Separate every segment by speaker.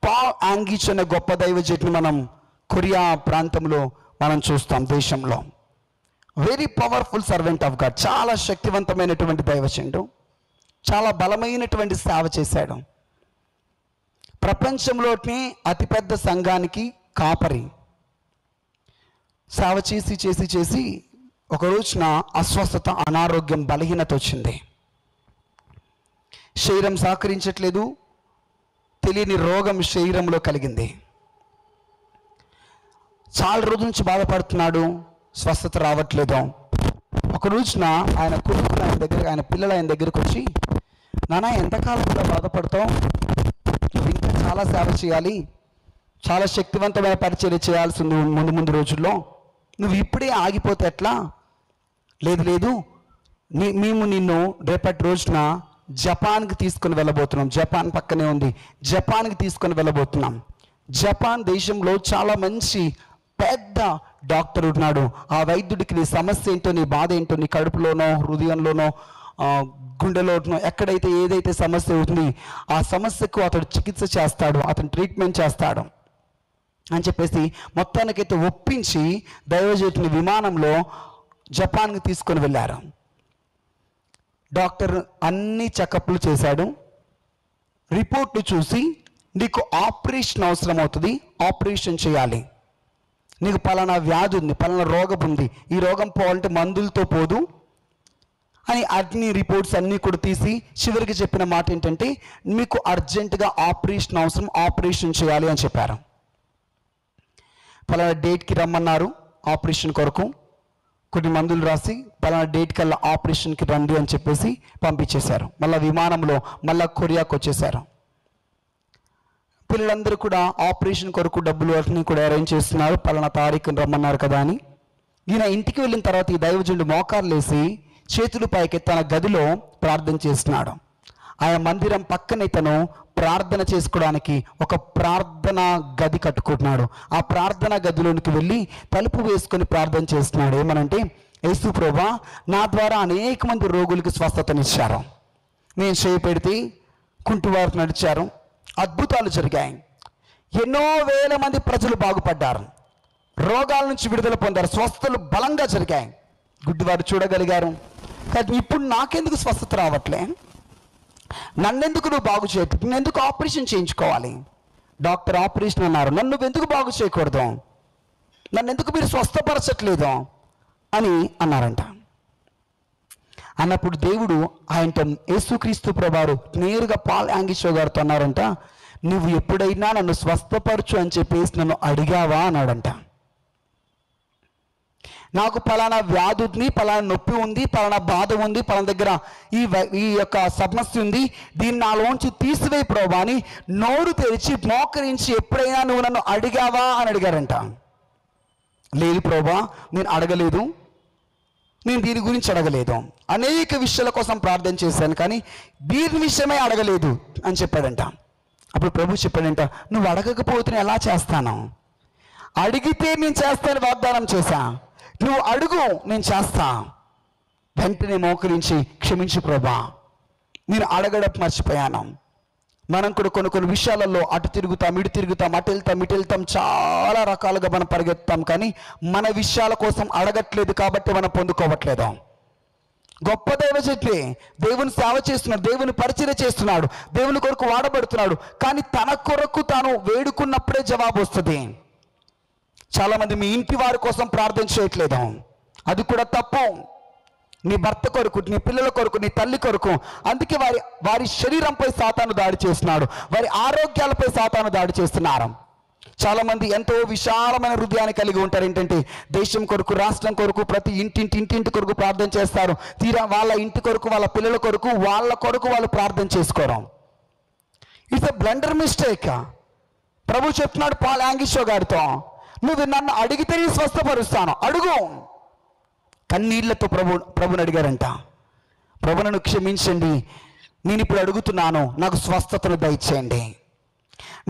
Speaker 1: Paul యాంగిచ్ అనే గొప్ప దైవజనుడిని మనం కొరియా ప్రాంతంలో మనం చూస్తాం. దేశంలో very powerful servant of God, చాలా శక్తివంతమైనటువంటి దైవజనుడు, చాలా బలమైనటువంటి సేవ చేశాడు. ప్రపంచంలోనే అతిపెద్ద సంఘానికి కాపరి. సేవ చేసి చేసి చేసి ఒక రోజున అస్వస్థత, అనారోగ్యం, బలహీనత వచ్చింది. శరీరం సహకరించట్లేదు, తెలియని రోగం శరీరంలో కలిగింది. చాలా రోజుల నుంచి బాధపడుతున్నాడు, స్వస్థత రావట్లేదు. ఒక రోజున ఆయన కొడుకులు ఆయన పిల్లలు ఆయన దగ్గరికి వచ్చి, నాన్న ఎంతకాలం ఇలా బాధపడతావు, నువ్వు ఇంకా చాలా సేవ చేయాలి, చాలా శక్తివంతమైన పరిచర్య చేయాల్సి ఉంది ముందు రోజుల్లో, నువ్వు ఇప్పుడే ఆగిపోతే ఎట్లా? లేదు, మేము నిన్ను రేపటి రోజున జపాన్కి తీసుకొని వెళ్ళబోతున్నాం. జపాన్ పక్కనే ఉంది, జపాన్కి తీసుకొని వెళ్ళబోతున్నాం. జపాన్ దేశంలో చాలా మంచి పెద్ద డాక్టర్ ఉన్నాడు. ఆ వైద్యుడికి నీ సమస్య ఏంటో, నీ బాధ ఏంటో, నీ కడుపులోనో, హృదయంలోనో, గుండెలోనో, ఎక్కడైతే ఏదైతే సమస్య అవుతుంది ఆ సమస్యకు అతడు చికిత్స చేస్తాడు, అతను ట్రీట్మెంట్ చేస్తాడు అని చెప్పేసి మొత్తానికైతే ఒప్పించి దైవజనుని విమానంలో జపాన్కి తీసుకొని వెళ్ళారు. డాక్టర్ అన్ని చెకప్లు చేశాడు. రిపోర్ట్లు చూసి, నీకు ఆపరేషన్ అవసరం అవుతుంది, ఆపరేషన్ చేయాలి, నీకు పలానా వ్యాధి ఉంది, పలానా రోగం ఉంది, ఈ రోగం పోవాలంటే మందులతో పోదు అని అన్ని రిపోర్ట్స్ అన్నీ కూడా తీసి చివరికి చెప్పిన మాట ఏంటంటే, మీకు అర్జెంటుగా ఆపరేషన్ అవసరం, ఆపరేషన్ చేయాలి అని చెప్పారు. పలానా డేట్కి రమ్మన్నారు ఆపరేషన్ కొరకు. కొన్ని మందులు రాసి పలానా డేట్ కల్లా ఆపరేషన్కి రండి అని చెప్పేసి పంపించేశారు. మళ్ళీ విమానంలో మళ్ళీ కొరియాకు వచ్చేసారు. పిల్లలందరూ కూడా ఆపరేషన్ కొరకు డబ్బులు అన్నీ కూడా అరేంజ్ చేస్తున్నారు. పలానా తారీఖుని రమ్మన్నారు కదా అని. ఈయన ఇంటికి వెళ్ళిన తర్వాత ఈ దైవజనుడు మోకార్లేసి చేతులు పైకి తన గదిలో ప్రార్థన చేస్తున్నాడు. ఆయా మందిరం పక్కనే తను ప్రార్థన చేసుకోవడానికి ఒక ప్రార్థన గది కట్టుకుంటున్నాడు. ఆ ప్రార్థన గదిలోనికి వెళ్ళి తలుపు వేసుకొని ప్రార్థన చేస్తున్నాడు. ఏమనంటే, యేసు ప్రభువా, నా ద్వారా అనేక మంది రోగులకు స్వస్థతనిచ్చారు, నేను చేయి పెడితే కుంటివారు నడిచారు, అద్భుతాలు జరిగాయి, ఎన్నో వేల మంది ప్రజలు బాగుపడ్డారు, రోగాల నుంచి విడుదల పొందారు, స్వస్థతలు బలంగా జరిగాయి, గుడ్డివారు చూడగలిగారు. కానీ ఇప్పుడు నాకెందుకు స్వస్థత రావట్లే? నన్నెందుకు నువ్వు బాగు చేయట్లేదు? నేను ఎందుకు ఆపరేషన్ చేయించుకోవాలి? డాక్టర్ ఆపరేషన్ అన్నారు, నన్ను నువ్వు ఎందుకు బాగు చేయకూడదు? నన్ను ఎందుకు మీరు స్వస్థపరచట్లేదు అని అన్నారంట. అన్నప్పుడు దేవుడు ఆయనతో, యేసుక్రీస్తు ప్రభువారు నేరుగా పాల్ యాంగిచ్ గారితో అన్నారంట, నువ్వు ఎప్పుడైనా నన్ను స్వస్థపరచు అని చెప్పేసి నన్ను అడిగావా అన్నాడంట. నాకు పలానా వ్యాధి ఉంది, పలానా నొప్పి ఉంది, పలానా బాధ ఉంది, పలానా దగ్గర ఈ యొక్క సమస్య ఉంది, దీన్ని నాలోంచి తీసివేయి ప్రభువా అని నోరు తెరిచి మోకరించి ఎప్పుడైనా నువ్వు నన్ను అడిగావా అని అడిగారంట. లేదు ప్రభువా, నేను అడగలేదు, నేను దీని గురించి అడగలేదు, అనేక విషయాల కోసం ప్రార్థన చేశాను కానీ దీని విషయమే అడగలేదు అని చెప్పాడంట. అప్పుడు ప్రభు చెప్పాడంట, నువ్వు అడగకపోతే ఎలా చేస్తాను? అడిగితే నేను చేస్తాను వాగ్దానం చేశా, నువ్వు అడుగు నేను చేస్తా. వెంటనే మోకరించి, క్షమించు ప్రభా, నేను అడగడం మర్చిపోయాను. మనం కూడా కొన్ని విషయాలలో అటు తిరుగుతాం, ఇటు తిరుగుతాం, అటు వెళ్తాం, చాలా రకాలుగా మనం పరిగెత్తాం కానీ మన విషయాల కోసం అడగట్లేదు కాబట్టి మనం పొందుకోవట్లేదు. గొప్ప దైవజనుడే, దేవుని సేవ చేస్తున్నాడు, దేవుని పరిచర్య చేస్తున్నాడు, దేవుని కొరకు వాడబడుతున్నాడు, కానీ తన కొరకు తాను వేడుకున్నప్పుడే జవాబు వస్తుంది. చాలామంది మీ ఇంటి వారి కోసం ప్రార్థన చేయట్లేదు, అది కూడా తప్పు. నీ భర్త కొరకు, నీ పిల్లల కొరకు, నీ తల్లి కొరకు. అందుకే వారి శరీరంపై సాతాను దాడి చేస్తున్నాడు, వారి ఆరోగ్యాలపై సాతాను దాడి చేస్తున్నారు. చాలామంది ఎంతో విశాలమైన హృదయాన్ని కలిగి ఉంటారు. ఏంటంటే దేశం కొరకు, రాష్ట్రం కొరకు, ప్రతి ఇంటింటి కొరకు ప్రార్థన చేస్తారు. తీరా వాళ్ళ ఇంటి కొరకు, వాళ్ళ పిల్లల కొరకు, వాళ్ళ కొరకు వాళ్ళు ప్రార్థన చేసుకోవడం ఇట్స్ ఎ బ్లండర్ మిస్టేక్. ప్రభు చెప్తున్నాడు పాల్ యాంగిచ్ గారితో, నువ్వు నన్ను అడిగితే నేను స్వస్థపరుస్తాను, అడుగు. కన్నీళ్లతో ప్రభుని అడిగారంట, ప్రభు నన్ను క్షమించండి, నేను ఇప్పుడు అడుగుతున్నాను, నాకు స్వస్థతను దయచేయండి.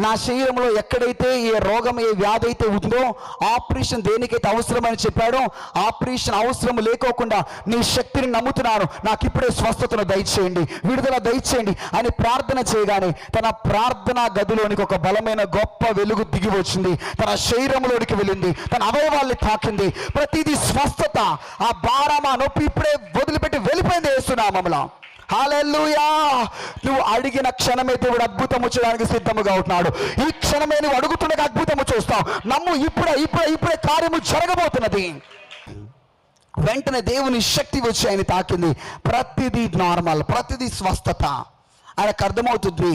Speaker 1: నా శరీరంలో ఎక్కడైతే ఏ రోగం ఏ వ్యాధి అయితే ఉందో, ఆపరేషన్ దేనికైతే అవసరమని చెప్పాడో, ఆపరేషన్ అవసరం లేకోకుండా నీ శక్తిని నమ్ముతున్నాను, నాకు ఇప్పుడే స్వస్థతను దయచేయండి, విడుదల దయచేయండి అని ప్రార్థన చేయగానే తన ప్రార్థనా గదిలోనికి ఒక బలమైన గొప్ప వెలుగు దిగి వచ్చింది. తన శరీరంలోనికి వెళ్ళింది, తన అవయవాల్ని తాకింది. ప్రతిదీ స్వస్థత, ఆ భారం ఆ నొప్పి ఇప్పుడే వదిలిపెట్టి వెళ్ళిపోయింది యేసునామములో. హల్లెలూయా. నువ్వు అడిగిన క్షణమే దేవుడు అద్భుతము చేయడానికి సిద్ధముగా ఉంటున్నాడు. ఈ క్షణమే నువ్వు అడుగుతుండగా అద్భుతము చూస్తావు. నమ్ము, ఇప్పుడే కార్యము జరగబోతున్నది. వెంటనే దేవుని శక్తి వచ్చి ఆయన తాకింది. ప్రతిదీ నార్మల్, ప్రతిదీ స్వస్థత. ఆయనకు అర్థమవుతుంది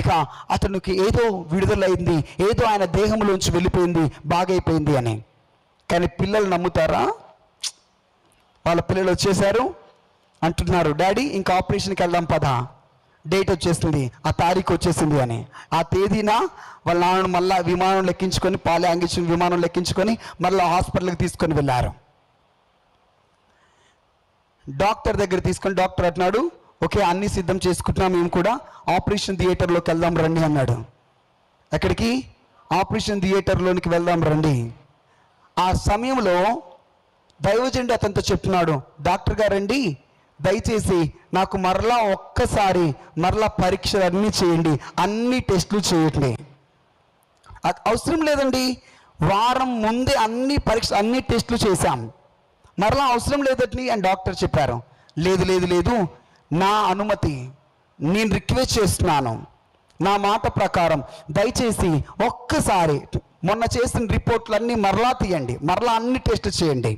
Speaker 1: ఇక అతనికి ఏదో విడుదలైంది, ఏదో ఆయన దేహంలోంచి వెళ్ళిపోయింది, బాగైపోయింది అని. కానీ పిల్లలు నమ్ముతారా? వాళ్ళ పిల్లలు వచ్చేసారు, అంటున్నారు, డాడీ ఇంకా ఆపరేషన్కి వెళ్దాం పదా, డేట్ వచ్చేసింది, ఆ తారీఖు వచ్చేసింది అని. ఆ తేదీన వాళ్ళ నాన్నను మళ్ళీ విమానం లెక్కించుకొని, పాలయాంగిచ్చిన విమానం లెక్కించుకొని మళ్ళీ హాస్పిటల్కి తీసుకొని వెళ్ళారు. డాక్టర్ దగ్గర తీసుకొని డాక్టర్ అంటున్నాడు, ఓకే అన్నీ సిద్ధం చేసుకుంటున్నాం, మేము కూడా ఆపరేషన్ థియేటర్లోకి వెళ్దాం రండి అన్నాడు. ఎక్కడికి? ఆపరేషన్ థియేటర్లోనికి వెళ్దాం రండి. ఆ సమయంలో దైవజనుడు అతనితో చెప్తున్నాడు, డాక్టర్ గారండి దయచేసి నాకు ఒక్కసారి పరీక్షలు అన్నీ చేయండి, అన్ని టెస్టులు చేయండి. అవసరం లేదండి, వారం ముందే అన్ని టెస్టులు చేశాం, మరలా అవసరం లేదండి అని డాక్టర్ చెప్పారు. లేదు, నా అనుమతి, నేను రిక్వెస్ట్ చేస్తున్నాను, నా మాట ప్రకారం దయచేసి ఒక్కసారి మొన్న చేసిన రిపోర్ట్లన్నీ మరలా తీయండి, మరలా అన్ని టెస్టులు చేయండి.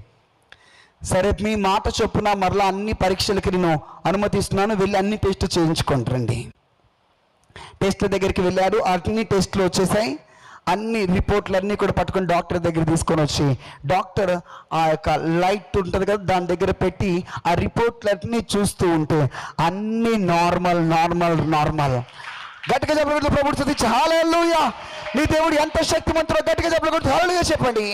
Speaker 1: సరే మీ మాట చొప్పున మరలా అన్ని పరీక్షలకి నేను అనుమతిస్తున్నాను, వెళ్ళి అన్ని టెస్టులు చేయించుకుంటారండి. టెస్టుల దగ్గరికి వెళ్ళాడు, అన్ని టెస్టులు వచ్చేసాయి. అన్ని రిపోర్ట్లన్నీ కూడా పట్టుకొని డాక్టర్ దగ్గర తీసుకొని వచ్చి, డాక్టర్ ఆ యొక్క లైట్ ఉంటుంది కదా దాని దగ్గర పెట్టి ఆ రిపోర్ట్లన్నీ చూస్తూ ఉంటే అన్నీ నార్మల్. గట్టిగా చెప్పండి, ప్రభువు స్తుతించు. హల్లెలూయా. నీ దేవుడు ఎంత శక్తిమంతుడో గట్టిగా చెప్పండి, హల్లెలూయా చెప్పండి.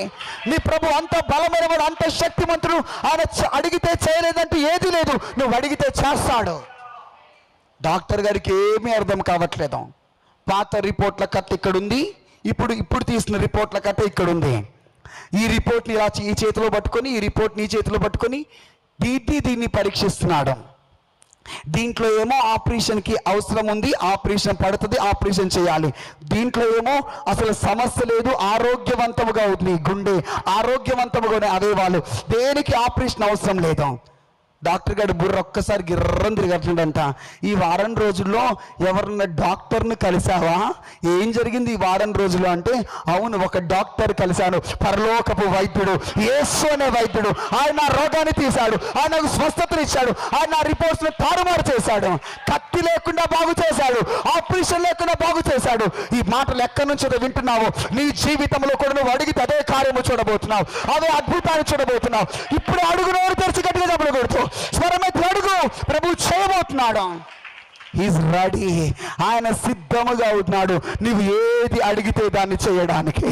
Speaker 1: నీ ప్రభు అంత బలమైనవాడు, అంత శక్తిమంతుడు. ఆయన అడిగితే చేయలేదంటే ఏది లేదు, నువ్వు అడిగితే చేస్తాడు. డాక్టర్ గారికి ఏమీ అర్థం కావట్లేదు. పాత రిపోర్ట్ల కథ ఇక్కడ ఉంది, ఇప్పుడు తీసిన రిపోర్ట్ల కథ ఇక్కడ ఉంది. ఈ రిపోర్ట్ని ఇలా ఈ చేతిలో పట్టుకొని, ఈ రిపోర్ట్ని ఈ చేతిలో పట్టుకొని దీన్ని పరీక్షిస్తున్నాడు. దీంట్లో ఏమో ఆపరేషన్కి అవసరం ఉంది, ఆపరేషన్ పడుతుంది, ఆపరేషన్ చేయాలి. దీంట్లో ఏమో అసలు సమస్య లేదు, ఆరోగ్యవంతముగా ఉంది గుండె, ఆరోగ్యవంతముగా అవయవాలు, దేనికి ఆపరేషన్ అవసరం లేదు. డాక్టర్ గారు బుర్ర ఒక్కసారి గిర్రం తిరగట్లేదంట. ఈ వారం రోజుల్లో ఎవరన్నా డాక్టర్ని కలిసావా? ఏం జరిగింది ఈ వారం రోజుల్లో అంటే, అవును ఒక డాక్టర్ కలిశాను, పరలోకపు వైద్యుడు, యేసు అనే వైద్యుడు. ఆయన రోగాన్ని తీశాడు, ఆయన స్వస్థతనిచ్చాడు, ఆయన రిపోర్ట్స్ని తారుమారు చేశాడు, కత్తి లేకుండా బాగు చేశాడు, ఆపరేషన్ లేకుండా బాగు చేశాడు. ఈ మాటలు ఎక్కడి నుంచి వింటున్నావు? నీ జీవితంలో కూడా నువ్వు అడిగితే అదే కార్యము చూడబోతున్నావు, అదే అద్భుతాన్ని చూడబోతున్నావు. ఇప్పుడు అడుగు నోరు తెరిచి గట్టిగా చెప్పకూడదు, స్వరమెత్తి అడుగు, ప్రభు చేయబోతున్నాడు. Is ready. ఆయన సిద్ధముగా ఉన్నాడు. నువ్వు ఏది అడిగితే దాన్ని చేయడానికి,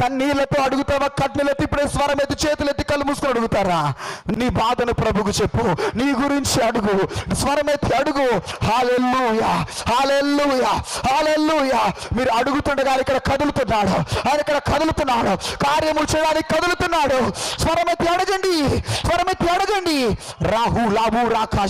Speaker 1: కన్నీళ్లతో అడుగుతావా? కన్నీళ్ళతో ఇప్పుడే స్వరం ఎత్తి చేతులు ఎత్తి కళ్ళు మూసుకొని అడుగుతారా? నీ బాధను ప్రభుకు చెప్పు, నీ గురించి అడుగు, స్వరం ఎత్తి అడుగు. హల్లెలూయా, హల్లెలూయా, హల్లెలూయా. మీరు అడుగుతుండగా ఆయన ఇక్కడ కదులుతున్నాడు, కార్యము చేయడానికి కదులుతున్నాడు. స్వరం ఎత్తి అడగండి, రాహు లాభు రాకా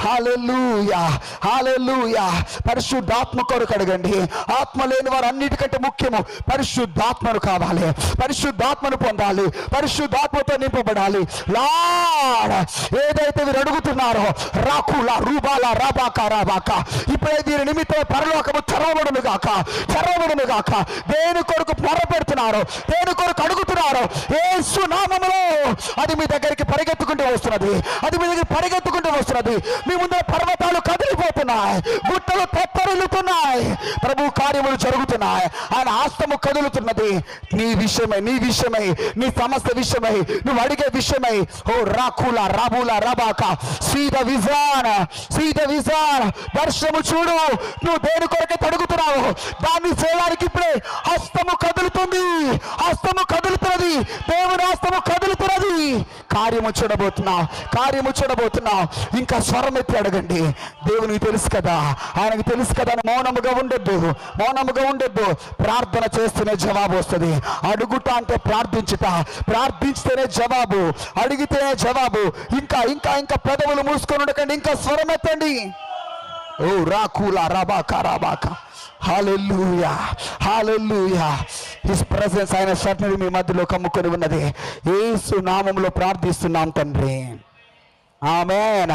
Speaker 1: హల్లెలూయా, హల్లెలూయా. పరిశుద్ధాత్మ కొరకు అడగండి. ఆత్మ లేని వారు అన్నిటికంటే ముఖ్యము పరిశుద్ధాత్మను కావాలి, పరిశుద్ధాత్మను పొందాలి, పరిశుద్ధాత్మతో నింపబడాలి. లార్డ్ ఏదైతే మీరు అడుగుతున్నారో రాకులా రూబాలా రాబాకా రాబాకా, ఇప్పుడే దీని నిమిత్తం పరలోకము తెరవబడును గాక. దేని కొరకు మొరపెడుతున్నారు, దేని కొరకు అడుగుతున్నారు, యేసు నామములో అది మీ దగ్గరికి పరిగెత్తుకుంటూ వస్తున్నది. మీ ముందర పర్వతాలు కదిలిపోతున్నాయి, గుట్టలు తెప్పరిల్లుతున్నాయి, ప్రభు కార్యములు జరుగుతున్నాయి, ఆయన హస్తము కదులుతున్నది. నీ విషయమై, నీ సమస్య విషయమై, నువ్వు అడిగే విషయమై. ఓ రాకులా రాబులా రబాకా, సీద విజాన్ దర్శనము చూడు. నువ్వు దేని కొరకే అడుగుతున్నావు, దాన్ని చేయడానికి ఇప్పుడే హస్తము కదులుతున్నది. దేవుని హస్తము కార్యము చూడబోతున్నావు. ఇంకా స్వరం ఎత్తి అడగండి. దేవునికి తెలుసు కదా, ఆయనకు తెలుసు కదా. మౌనముగా ఉండొద్దు. ప్రార్థన చేస్తేనే జవాబు వస్తుంది. అడుగుట అంటే ప్రార్థించితేనే జవాబు, అడిగితేనే జవాబు. ఇంకా ఇంకా ఇంకా పెదవులు మూసుకొని ఉండకండి, ఇంకా స్వరం ఎత్తండి. ఓ రాకులా రాబాక. హల్లెలూయా. హిస్ ప్రెజెన్స్, ఆయన సన్నిధి మీ మధ్యలో కమ్ముకొని ఉన్నది. యేసు నామములో ప్రార్థిస్తున్నాం తండ్రి. ఆమేన్.